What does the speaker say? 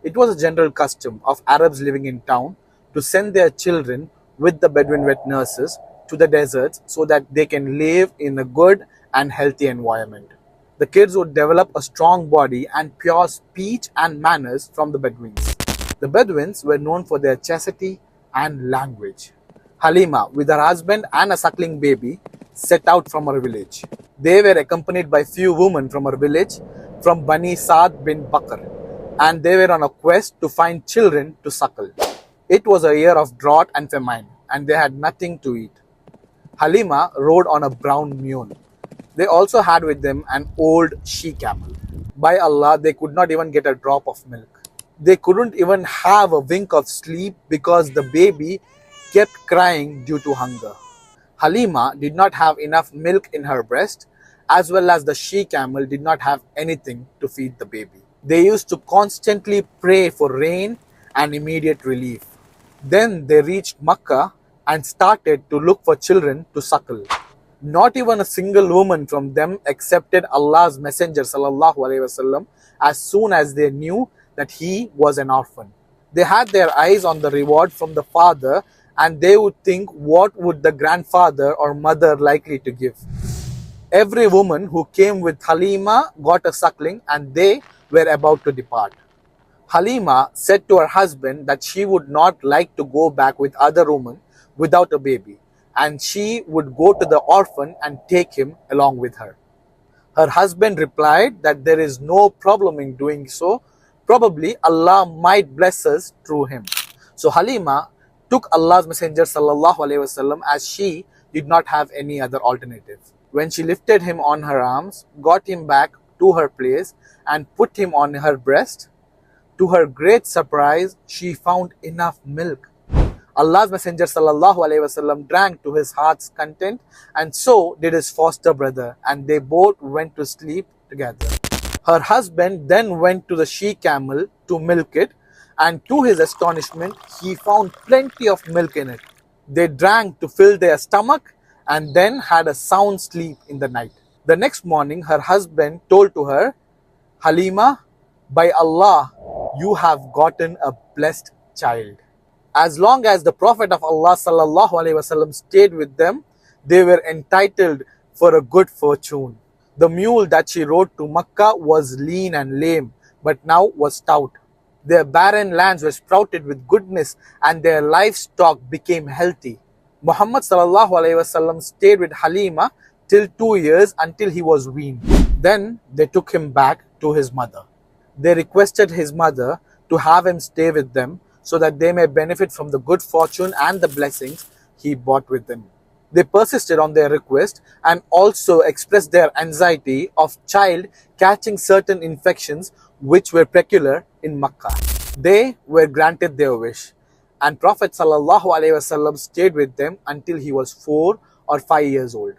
It was a general custom of Arabs living in town to send their children with the Bedouin wet nurses to the deserts so that they can live in a good and healthy environment. The kids would develop a strong body and pure speech and manners from the Bedouins. The Bedouins were known for their chastity and language. Halima, with her husband and a suckling baby, set out from her village. They were accompanied by few women from her village from Bani Saad bin Bakr, and they were on a quest to find children to suckle. It was a year of drought and famine, and they had nothing to eat. Halima rode on a brown mule. They also had with them an old she-camel. By Allah, they could not even get a drop of milk. They couldn't even have a wink of sleep because the baby kept crying due to hunger. Halima did not have enough milk in her breast, as well as the she-camel did not have anything to feed the baby. They used to constantly pray for rain and immediate relief. Then they reached Makkah and started to look for children to suckle. Not even a single woman from them accepted Allah's Messenger ﷺ as soon as they knew that he was an orphan. They had their eyes on the reward from the father, and they would think, what would the grandfather or mother likely to give? Every woman who came with Halima got a suckling, and they were about to depart. Halima said to her husband that she would not like to go back with other women without a baby, and she would go to the orphan and take him along with her. Her husband replied that there is no problem in doing so. Probably Allah might bless us through him. So Halima took Allah's Messenger ﷺ as she did not have any other alternative. When she lifted him on her arms, got him back to her place and put him on her breast, to her great surprise, she found enough milk. Allah's Messenger ﷺ drank to his heart's content, and so did his foster brother, and they both went to sleep together. Her husband then went to the she-camel to milk it, and to his astonishment, he found plenty of milk in it. They drank to fill their stomach and then had a sound sleep in the night. The next morning, her husband told to her, Halima, by Allah, you have gotten a blessed child. As long as the Prophet of Allah ﷺ stayed with them, they were entitled for a good fortune. The mule that she rode to Makkah was lean and lame, but now was stout. Their barren lands were sprouted with goodness, and their livestock became healthy. Muhammad ﷺ stayed with Halima till 2 years until he was weaned. Then they took him back to his mother. They requested his mother to have him stay with them so that they may benefit from the good fortune and the blessings he brought with him. They persisted on their request and also expressed their anxiety of child catching certain infections which were peculiar in Makkah. They were granted their wish, and Prophet ﷺ stayed with them until he was 4 or 5 years old.